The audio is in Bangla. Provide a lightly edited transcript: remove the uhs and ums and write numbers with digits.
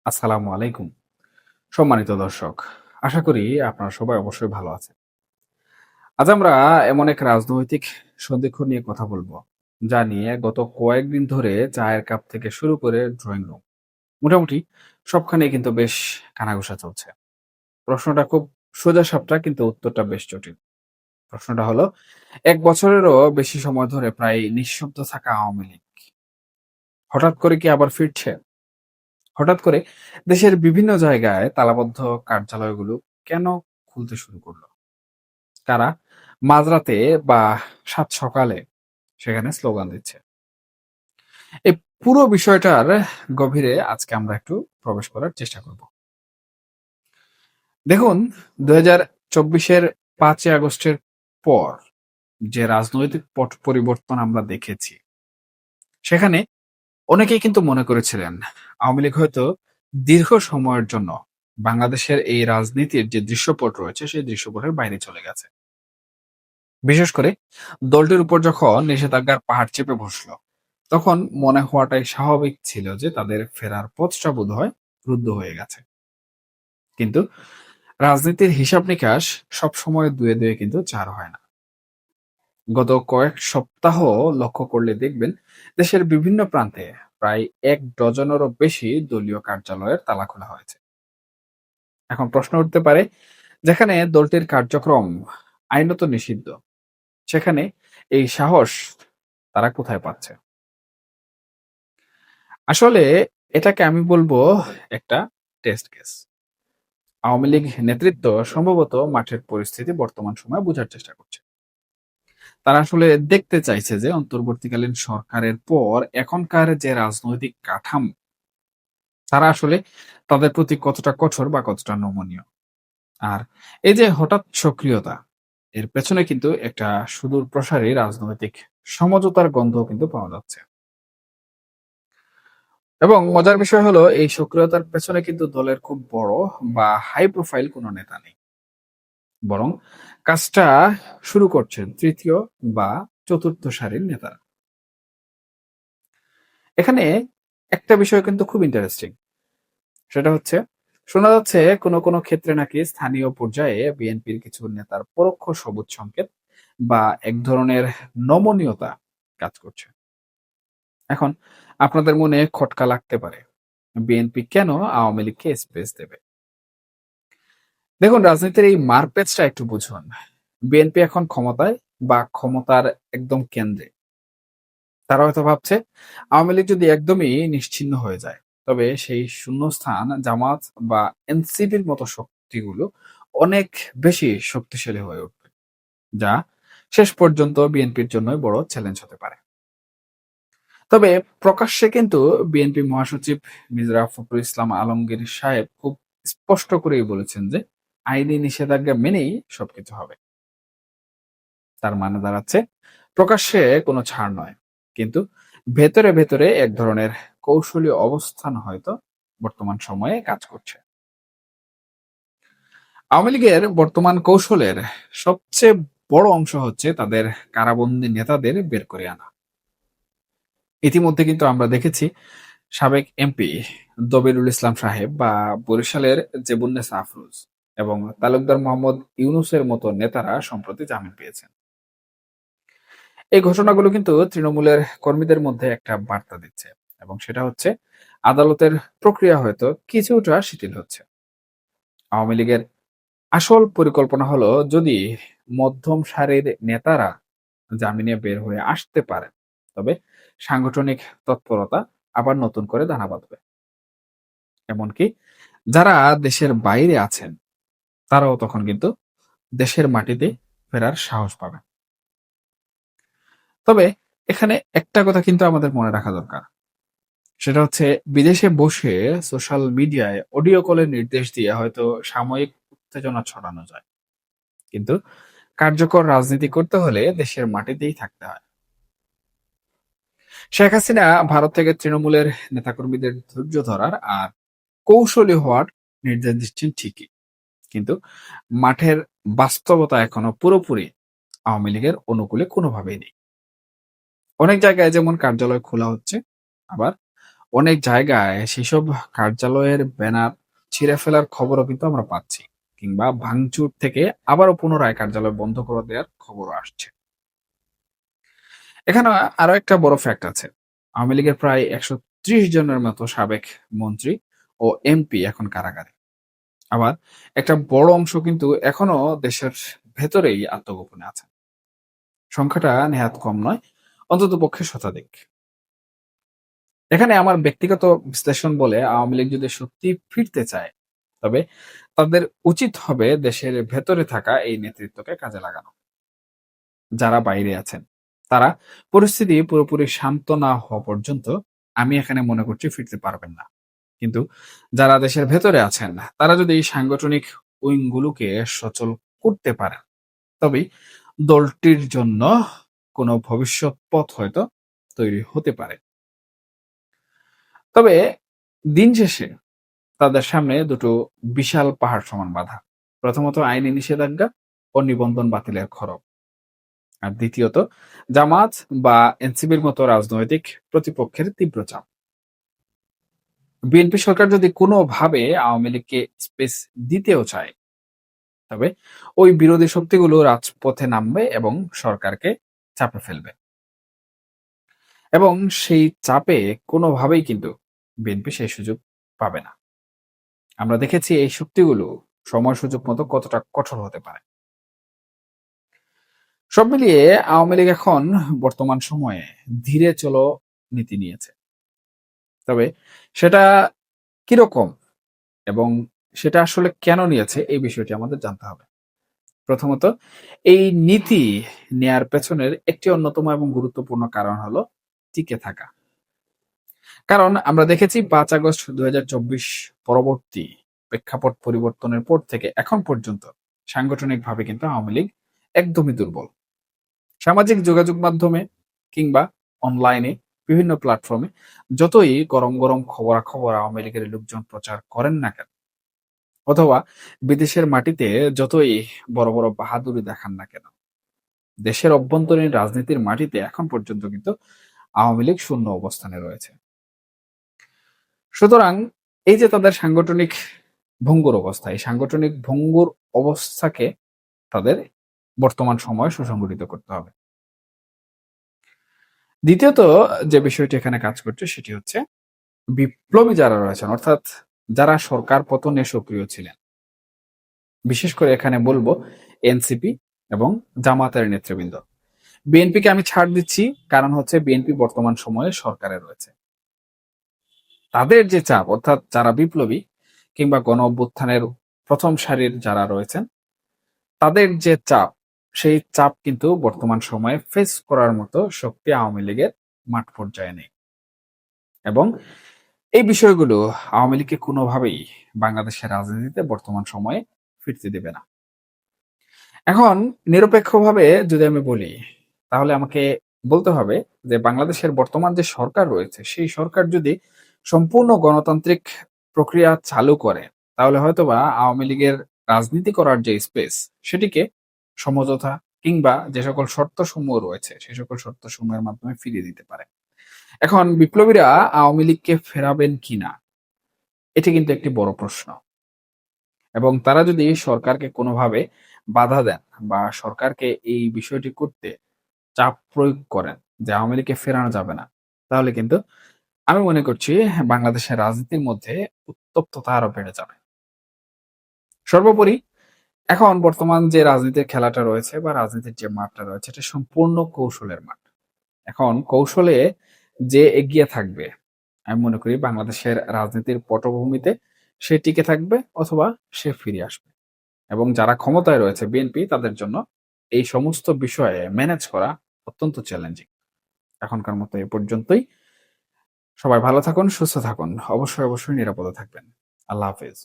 আসসালামু আলাইকুম। সম্মানিত দর্শক, আশা করি আপনারা সবাই অবশ্যই ভালো আছেন। আজ আমরা এমন এক রাজনৈতিক সন্ধিক্ষণ নিয়ে কথা বলবো, যা নিয়ে গত কয়েকদিন ধরে চায়ের কাপ থেকে শুরু করে ড্রয়িং রুম মোটামুটি সবখানেই কিন্তু বেশ কানাঘুষা চলছে। প্রশ্নটা খুব সোজাসাপটা, কিন্তু উত্তরটা বেশ জটিল। প্রশ্নটা হলো, ১ বছরেরও বেশি সময় ধরে প্রায় নিঃশব্দ থাকা আওয়ামী লীগ হঠাৎ করে কি আবার ফিরছে? হঠাৎ করে দেশের বিভিন্ন জায়গায় তালাবদ্ধ কার্যালয়গুলো কেন খুলতে শুরু করলো? কারা মাঝরাতে বা সাত সকালে সেখানে স্লোগান দিচ্ছে? এই পুরো বিষয়টার গভীরে আজকে আমরা একটু প্রবেশ করার চেষ্টা করব। দেখুন, ২০২৪-এর ৫ই আগস্টের পর যে রাজনৈতিক পট পরিবর্তন আমরা দেখেছি, সেখানে অনেকেই কিন্তু মনে করেছিলেন আওয়ামী লীগ হয়তো দীর্ঘ সময়ের জন্য বাংলাদেশের এই রাজনীতির যে দৃশ্যপট রয়েছে সেই দৃশ্যপটের বাইরে চলে গেছে। বিশেষ করে দলটির উপর যখন নিষেধাজ্ঞার পাহাড় চেপে বসলো, তখন মনে হওয়াটাই স্বাভাবিক ছিল যে তাদের ফেরার পথটা বোধহয় রুদ্ধ হয়ে গেছে। কিন্তু রাজনীতির হিসাব নিকাশ সবসময় দুয়ে দুয়ে কিন্তু চার হয় না। গত কয়েক সপ্তাহ লক্ষ্য করলে দেখবেন দেশের বিভিন্ন প্রান্তে প্রায় ১ ডজনেরও বেশি দলীয় কার্যালয়ের তালা খোলা হয়েছে। এখন প্রশ্ন উঠতে পারে, যেখানে দলটির কার্যক্রম আইনত নিষিদ্ধ, সেখানে এই সাহস তারা কোথায় পাচ্ছে? আসলে এটাকে আমি বলবো একটা টেস্ট কেস। আওয়ামী লীগ নেতৃত্ব সম্ভবত মাঠের পরিস্থিতি বর্তমান সময়ে বোঝার চেষ্টা করছে। তারা আসলে দেখতে চাইছে যে অন্তর্বর্তীকালীন সরকারের পর এখনকার যে রাজনৈতিক কাঠামো, তারা আসলে তাদের প্রতি কতটা কঠোর বা কতটা নমনীয়। আর এই যে হঠাৎ সক্রিয়তা, এর পেছনে কিন্তু একটা সুদূর প্রসারী রাজনৈতিক সমঝোতার গন্ধ কিন্তু পাওয়া যাচ্ছে। এবং মজার বিষয় হলো, এই সক্রিয়তার পেছনে কিন্তু দলের খুব বড় বা হাই প্রোফাইল কোনো নেতা নেই। বরং কাজটা শুরু করছেন তৃতীয় বা চতুর্থ সারির নেতারা। এখানে একটা বিষয় কিন্তু খুব ইন্টারেস্টিং। সেটা হচ্ছে, শোনা যাচ্ছে কোনো ক্ষেত্রে নাকি স্থানীয় পর্যায়ে বিএনপির কিছু নেতার পরোক্ষ সবুজ সংকেত বা এক ধরনের নমনীয়তা কাজ করছে। এখন আপনাদের মনে খটকা লাগতে পারে, বিএনপি কেন আওয়ামী লীগকে স্পেস দেবে? দেখুন, রাজনীতির এই মারপ্যাচটা একটু বুঝুন। বিএনপি এখন ক্ষমতায় বা ক্ষমতার একদম কেন্দ্রে। তারা হয়তো ভাবছে, আওয়ামী লীগ যদি একদমই নিশ্চিহ্ন হয়ে যায়, তবে সেই শূন্যস্থান জামাত বা এনসিপির মতো শক্তিগুলো অনেক বেশি শক্তিশালী হয়ে উঠবে, যা শেষ পর্যন্ত বিএনপির জন্যই বড় চ্যালেঞ্জ হতে পারে। তবে প্রকাশ্যে কিন্তু বিএনপি মহাসচিব মির্জা ফখরুল ইসলাম আলমগীর সাহেব খুব স্পষ্ট করেই বলেছেন যে আইনি নিষেধাজ্ঞা মেনেই সবকিছু হবে। তার মানে দাঁড়াচ্ছে, প্রকাশ্যে কোনো ছাড় নয়, কিন্তু ভেতরে ভেতরে এক ধরনের কৌশলী অবস্থান হয়তো বর্তমান সময়ে কাজ করছে। আওয়ামী লীগের বর্তমান কৌশলের সবচেয়ে বড় অংশ হচ্ছে তাদের কারাবন্দী নেতাদের বের করে আনা। ইতিমধ্যে কিন্তু আমরা দেখেছি সাবেক এমপি দবিরুল ইসলাম সাহেব বা বরিশালের জেবুন্নেসা আফরোজ এবং তালুকদার মোহাম্মদ ইউনুসের মতো নেতারা সম্প্রতি জামিন পেয়েছেন। এই ঘটনাগুলো কিন্তু তৃণমূলের কর্মীদের মধ্যে একটা বার্তা দিচ্ছে, এবং সেটা হচ্ছে আদালতের প্রক্রিয়া হয়তো কিছুটা শিথিল হচ্ছে। আওয়ামী লীগের আসল পরিকল্পনা হলো, যদি মধ্যম সারির নেতারা জামিনে বের হয়ে আসতে পারে, তবে সাংগঠনিক তৎপরতা আবার নতুন করে দানা বাঁধবে। এমনকি যারা দেশের বাইরে আছেন, তারাও তখন কিন্তু দেশের মাটিতে ফেরার সাহস পাবে। তবে এখানে একটা কথা কিন্তু আমাদের মনে রাখা দরকার। সেটা হচ্ছে, বিদেশে বসে সোশ্যাল মিডিয়ায় অডিও কলের নির্দেশ দিয়ে হয়তো সাময়িক উত্তেজনা ছড়ানো যায়। কিন্তু কার্যকর রাজনীতি করতে হলে দেশের মাটিতেই থাকতে হয়। শেখ হাসিনা ভারত থেকে তৃণমূলের নেতাকর্মীদের ধৈর্য ধরার আর কৌশলী হওয়ার নির্দেশ দিচ্ছেন ঠিকই, কিন্তু মাঠের বাস্তবতা এখনো পুরোপুরি আওয়ামী লীগের অনুকূলে কোনোভাবেই নেই। অনেক জায়গায় যেমন কার্যালয় খোলা হচ্ছে, আবার অনেক জায়গায় সেসব কার্যালয়ের ব্যানার ছিঁড়ে ফেলার খবরও কিন্তু আমরা পাচ্ছি, কিংবা ভাঙচুর থেকে আবারও পুনরায় কার্যালয় বন্ধ করে দেওয়ার খবরও আসছে। এখানে আরো একটা বড় ফ্যাক্ট আছে। আওয়ামী লীগের প্রায় ১৩০ জনের মতো সাবেক মন্ত্রী ও এমপি এখন কারাগারে। আবার একটা বড় অংশ কিন্তু এখনো দেশের ভেতরেই আত্মগোপনে আছে। সংখ্যাটা নেহাত কম নয়, অন্ততপক্ষে শতাধিক। এখানে আমার ব্যক্তিগত বিশ্লেষণ বলে, আওয়ামী লীগ যদি সত্যি ফিরতে চায়, তবে তাদের উচিত হবে দেশের ভেতরে থাকা এই নেতৃত্বকে কাজে লাগানো। যারা বাইরে আছেন তারা পরিস্থিতি পুরোপুরি শান্ত না হওয়া পর্যন্ত আমি এখানে মনে করছি ফিরতে পারবেন না। কিন্তু যারা দেশের ভেতরে আছেন তারা যদি এই সাংগঠনিক উইংগুলোকে সচল করতে পারেন, তবেই দলটির জন্য কোনো ভবিষ্যৎ পথ হয়তো তৈরি হতে পারে। তবে দিন শেষে তাদের সামনে দুটো বিশাল পাহাড় সমান বাধা। প্রথমত আইনি নিষেধাজ্ঞা ও নিবন্ধন বাতিলের খরচ। আর দ্বিতীয়ত জামাত বা এনসিপির মতো রাজনৈতিক প্রতিপক্ষের তীব্র চাপ। বিএনপি সরকার যদি কোনোভাবে আওয়ামী লীগকে স্পেস দিতেও চায়, তবে ওই বিরোধী শক্তিগুলো রাজপথে নামবে এবং সরকারকে চাপে ফেলবে। এবং সেই চাপে কোনোভাবেই কিন্তু বিএনপি সেই সুযোগ পাবে না। আমরা দেখেছি এই শক্তিগুলো সময় সুযোগ মতো কতটা কঠোর হতে পারে। সব মিলিয়ে আওয়ামী লীগ এখন বর্তমান সময়ে ধীরে চলো নীতি নিয়েছে। তবে সেটা কিরকম এবং সেটা আসলে কেন নিয়েছে এই বিষয়টি আমাদের জানতে হবে। প্রথমত, এই নীতি নেয়ার পেছনের একটি অন্যতম এবং গুরুত্বপূর্ণ কারণ হলো টিকে থাকা। কারণ আমরা দেখেছি ৫ আগস্ট ২০২৪ পরবর্তী প্রেক্ষাপট পরিবর্তনের পর থেকে এখন পর্যন্ত সাংগঠনিকভাবে কিন্তু আওয়ামী লীগ একদমই দুর্বল। সামাজিক যোগাযোগ মাধ্যমে কিংবা অনলাইনে বিভিন্ন প্ল্যাটফর্মে যতই গরম গরম খবরাখবর আওয়ামী লীগের লোকজন প্রচার করেন না কেন, অথবা বিদেশের মাটিতে যতই বড় বড় বাহাদুরি দেখান না কেন, দেশের অভ্যন্তরীণ রাজনীতির মাটিতে এখন পর্যন্ত কিন্তু আওয়ামী লীগ শূন্য অবস্থানে রয়েছে। সুতরাং এই যে তাদের সাংগঠনিক ভঙ্গুর অবস্থা, এই সাংগঠনিক ভঙ্গুর অবস্থাকে তাদের বর্তমান সময়ে সুসংগঠিত করতে হবে। দ্বিতীয়ত যে বিষয়টি এখানে কাজ করছে সেটি হচ্ছে বিপ্লবী যারা রয়েছেন, অর্থাৎ যারা সরকার পতনে সক্রিয় ছিলেন। বিশেষ করে এখানে বলবো এনসিপি এবং জামাতের নেতৃবৃন্দ। বিএনপিকে আমি ছাড় দিচ্ছি, কারণ হচ্ছে বিএনপি বর্তমান সময়ে সরকারে রয়েছে। তাদের যে চাপ, অর্থাৎ যারা বিপ্লবী কিংবা গণ অভ্যুত্থানের প্রথম সারির যারা রয়েছেন, তাদের যে চাপ, সেই চাপ কিন্তু বর্তমান সময়ে ফেস করার মতো শক্তি আওয়ামী লীগের মাঠ পর্যায়ে নেই। এবং এই বিষয়গুলো আওয়ামী লীগকে কোনোভাবেই বাংলাদেশের রাজনীতিতে বর্তমান সময়ে ফিরতে দেবে না। এখন নিরপেক্ষভাবে যদি আমি বলি, তাহলে আমাকে বলতে হবে যে বাংলাদেশের বর্তমান যে সরকার রয়েছে, সেই সরকার যদি সম্পূর্ণ গণতান্ত্রিক প্রক্রিয়া চালু করে, তাহলে হয়তোবা আওয়ামী লীগের রাজনীতি করার যে স্পেস, সেটিকে সমঝোতা কিংবা যে সকল শর্তসমূহ রয়েছে, সেই সকল শর্তসমূহের মাধ্যমে ফিরিয়ে দিতে পারে। এখন বিপ্লবীরা আওয়ামী লীগকে ফেরাবেন কিনা, এটি কিন্তু একটি বড় প্রশ্ন। এবং তারা যদি সরকারকে কোনোভাবে বাধা দেন বা সরকারকে এই বিষয়টি করতে চাপ প্রয়োগ করেন যে আওয়ামী লীগকে ফেরানো যাবে না, তাহলে কিন্তু আমি মনে করছি বাংলাদেশের রাজনীতির মধ্যে উত্তপ্ততা আরো বেড়ে যাবে। সর্বোপরি এখন বর্তমান যে রাজনীতির খেলাটা রয়েছে বা রাজনীতির যে মাঠটা রয়েছে, এটা সম্পূর্ণ কৌশলের মাঠ। এখন কৌশলে যে এগিয়ে থাকবে, আমি মনে করি বাংলাদেশের রাজনীতির পটভূমিতে সে টিকে থাকবে অথবা সে ফিরে আসবে। এবং যারা ক্ষমতায় রয়েছে বিএনপি, তাদের জন্য এই সমস্ত বিষয়ে ম্যানেজ করা অত্যন্ত চ্যালেঞ্জিং। এখনকার মতো এ পর্যন্তই। সবাই ভালো থাকুন, সুস্থ থাকুন। অবশ্যই নিরাপদে থাকবেন। আল্লাহ হাফেজ।